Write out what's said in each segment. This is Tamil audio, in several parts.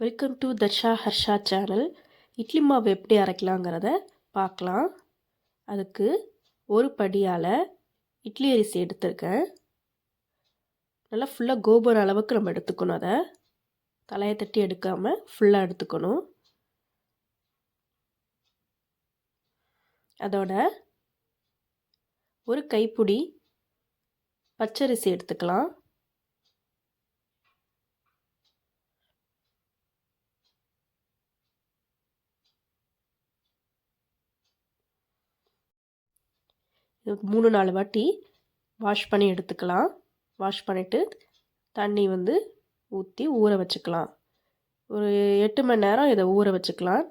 Welcome to Darsha Harsha channel. Idli மாவு எப்படி அரைக்கலாங்கிறத பார்க்கலாம். அதுக்கு ஒரு படியால் இட்லி அரிசி எடுத்திருக்கேன். நல்லா ஃபுல்லாக கோபுரம் அளவுக்கு நம்ம எடுத்துக்கணும். அதை தலையை தட்டி எடுக்காமல் ஃபுல்லாக எடுத்துக்கணும். அதோட ஒரு கைப்பிடி பச்சரிசி எடுத்துக்கலாம். இது 3-4 வாட்டி வாஷ் பண்ணி எடுத்துக்கலாம். வாஷ் பண்ணிவிட்டு தண்ணி ஊற்றி ஊற வச்சுக்கலாம். ஒரு 8 மணி நேரம் இதை ஊற வச்சுக்கலாம்.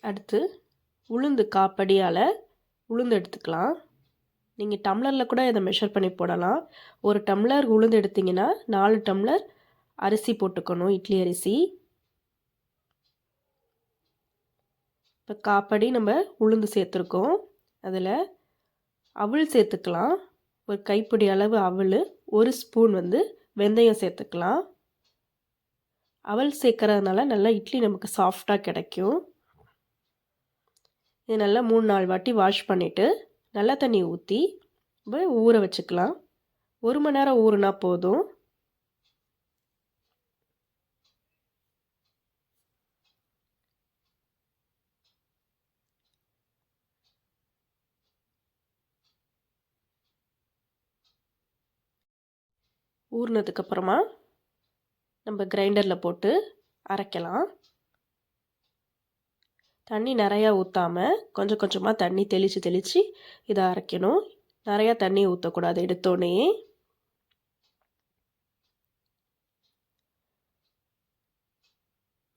அடுத்து உளுந்து காப்படியால் உளுந்து எடுத்துக்கலாம். நீங்கள் டம்ளரில் கூட இதை மெஷர் பண்ணி போடலாம். ஒரு டம்ளர் உளுந்து எடுத்திங்கன்னா 4 டம்ளர் அரிசி போட்டுக்கணும், இட்லி அரிசி. இப்போ காப்படி நம்ம உளுந்து சேர்த்துருக்கோம். அதில் அவல் சேர்த்துக்கலாம். ஒரு கைப்பிடி அளவு அவல், 1 ஸ்பூன் வெந்தயம் சேர்த்துக்கலாம். அவல் சேர்க்கறதுனால நல்லா இட்லி நமக்கு சாஃப்டாக கிடைக்கும். இது நல்லா 3-4 வாட்டி வாஷ் பண்ணிவிட்டு நல்ல தண்ணி ஊற்றி ஊற வச்சுக்கலாம். 1 மணி நேரம் ஊறுனா போதும். ஊறினதுக்கப்புறமா நம்ம கிரைண்டரில் போட்டு அரைக்கலாம். தண்ணி நிறையா ஊற்றாமல் கொஞ்சம் கொஞ்சமாக தண்ணி தெளித்து இதை அரைக்கணும். நிறையா தண்ணி ஊற்றக்கூடாது எடுத்தோடனே.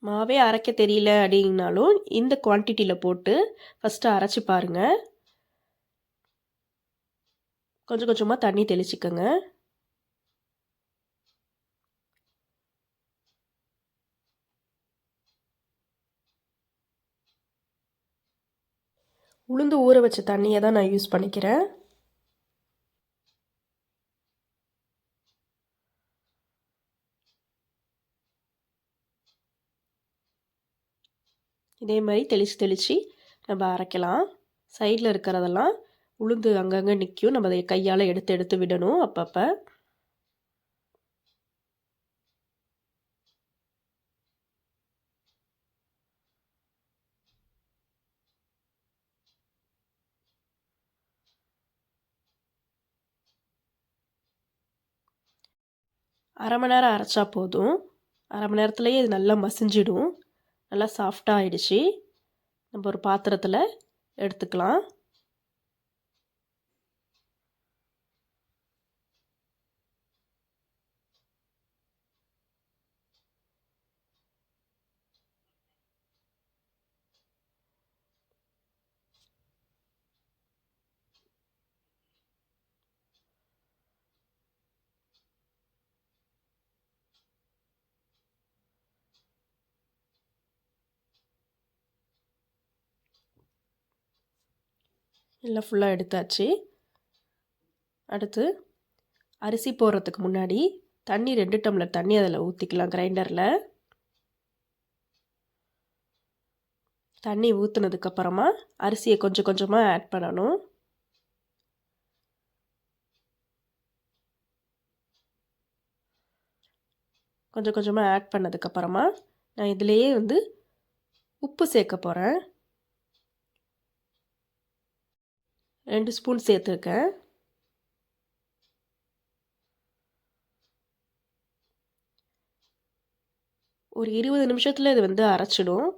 மாவே அரைக்க தெரியல அப்படின்னாலும் இந்த குவான்டிட்டியில் போட்டு ஃபஸ்ட்டு அரைச்சி பாருங்கள். கொஞ்சம் கொஞ்சமாக தண்ணி தெளிச்சுக்கோங்க. உளுந்து ஊற வச்ச தண்ணியை தான் நான் யூஸ் பண்ணிக்கிறேன். இதே மாதிரி தெளித்து நம்ம அரைக்கலாம். சைடில் இருக்கிறதெல்லாம் உளுந்து அங்கங்கே நிற்கும். நம்ம அதை கையால் எடுத்து விடணும் அப்பப்போ. அரை மணி நேரம் அரைச்சா போதும். அரை மணி நேரத்துலேயே இது நல்லா மசிஞ்சிடும். நல்லா சாஃப்டாக ஆயிடுச்சு. நம்ம ஒரு பாத்திரத்தில் எடுத்துக்கலாம். எல்லாம் ஃபுல்லாக எடுத்தாச்சு. அடுத்து அரிசி போடுறதுக்கு முன்னாடி தண்ணி 2 டம்ளர் தண்ணி அதில் ஊற்றிக்கலாம். கிரைண்டரில் தண்ணி ஊற்றுனதுக்கப்புறமா அரிசியை கொஞ்சம் கொஞ்சமாக ஆட் பண்ணணும். கொஞ்சம் கொஞ்சமாக ஆட் பண்ணதுக்கப்புறமா நான் இதிலேயே உப்பு சேர்க்க போகிறேன். 2 ஸ்பூன் சேர்த்துருக்கேன். ஒரு 20 நிமிஷத்தில் இது அரைச்சிடும்.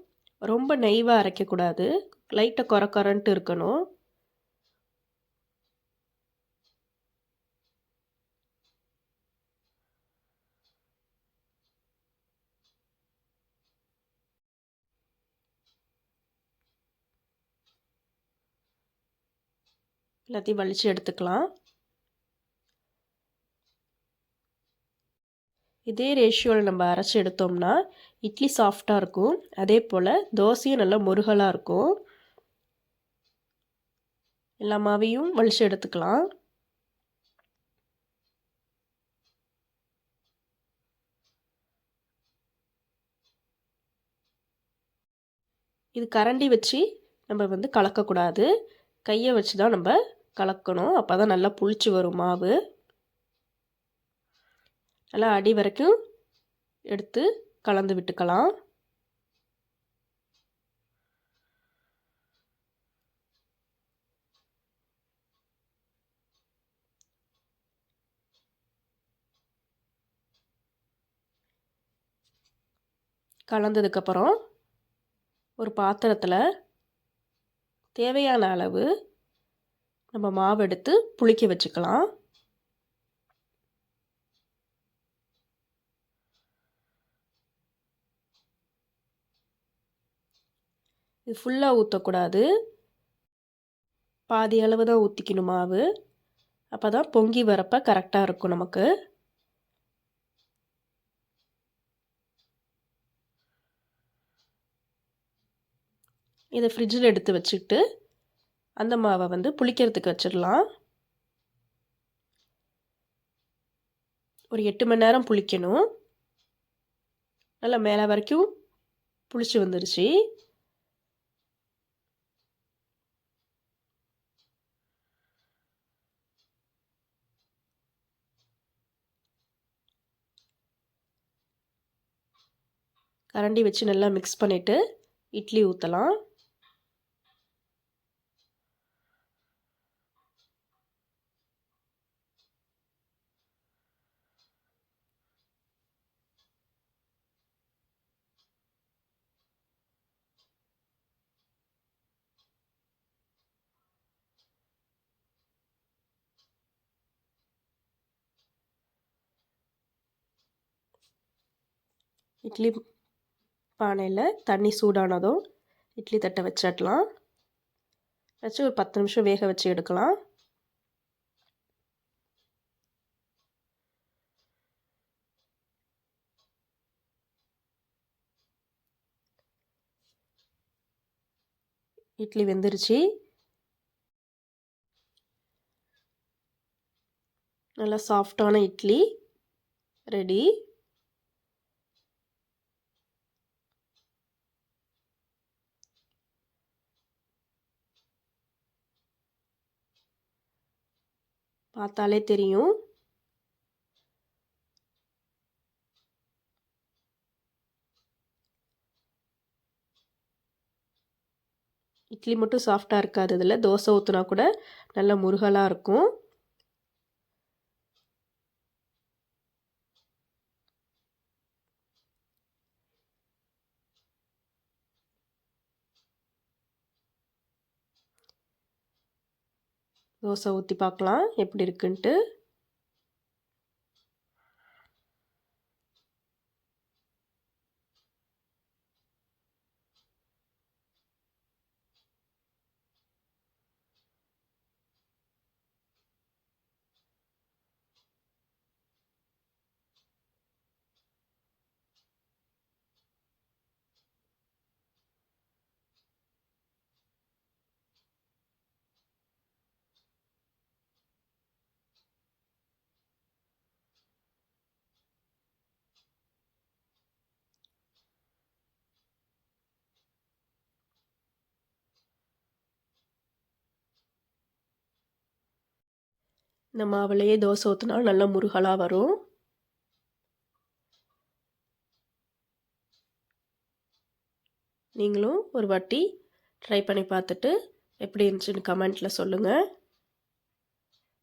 ரொம்ப நெய்வாக அரைக்கக்கூடாது. லைட்டாக கொரன்ட்டு இருக்கணும். எல்லாத்தையும் வலிச்சு எடுத்துக்கலாம். இதே ரேஷியோவில் நம்ம அரைச்சி எடுத்தோம்னா இட்லி சாஃப்டாக இருக்கும். அதே போல் தோசையும் நல்லா முருகலாக இருக்கும். எல்லா மாவையும் வலிச்சு எடுத்துக்கலாம். இது கரண்டி வச்சு நம்ம கலக்கக்கூடாது. கையை வச்சு தான் நம்ம கலக்கணும். அப்போ தான் நல்லா புளிச்சு வரும் மாவு. நல்லா அடி வரைக்கும் எடுத்து கலந்து விட்டுக்கலாம். கலந்ததுக்கப்புறம் ஒரு பாத்திரத்தில் தேவையான அளவு நம்ம மாவு எடுத்து புளிக்க வச்சுக்கலாம். இது ஃபுல்லாக ஊற்றக்கூடாது. பாதி அளவு தான் ஊற்றிக்கணும் மாவு. அப்போ தான் பொங்கி வரப்போ கரெக்டாக இருக்கும் நமக்கு. இதை ஃப்ரிட்ஜில் எடுத்து வச்சுக்கிட்டு அந்த மாவை புளிக்கிறதுக்கு வச்சிடலாம். ஒரு 8 மணி நேரம் புளிக்கணும். நல்லா மேலே வரைக்கும் புளிச்சு வந்துருச்சு. கரண்டி வச்சு நல்லா மிக்ஸ் பண்ணிவிட்டு இட்லி ஊற்றலாம். இட்லி பானையில் தண்ணி சூடானதும் இட்லி தட்டை வச்சிடலாம். வச்சு ஒரு 10 நிமிஷம் வேக வச்சு எடுக்கலாம். இட்லி வெந்துருச்சு. நல்லா சாஃப்டான இட்லி ரெடி. பார்த்தாலே தெரியும். இட்லி மட்டும் சாஃப்டாக இருக்காது, இதில் தோசை ஊற்றினா கூட நல்ல முருகலாக இருக்கும். தோசை ஊற்றி பார்க்கலாம் எப்படி இருக்குன்ட்டு. இந்த மாவுலையே தோசை ஊற்றினா நல்ல முருகலாக வரும். நீங்களும் ஒரு வாட்டி ட்ரை பண்ணி பார்த்துட்டு எப்படி இருந்துச்சுன்னு கமெண்ட்டில் சொல்லுங்கள்.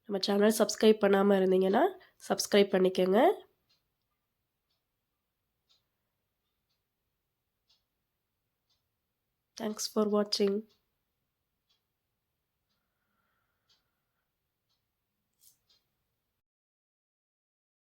நம்ம சேனல் சப்ஸ்கிரைப் பண்ணாமல் இருந்தீங்கன்னா சப்ஸ்கிரைப் பண்ணிக்கோங்க. தேங்க்ஸ் ஃபார் வாட்சிங்.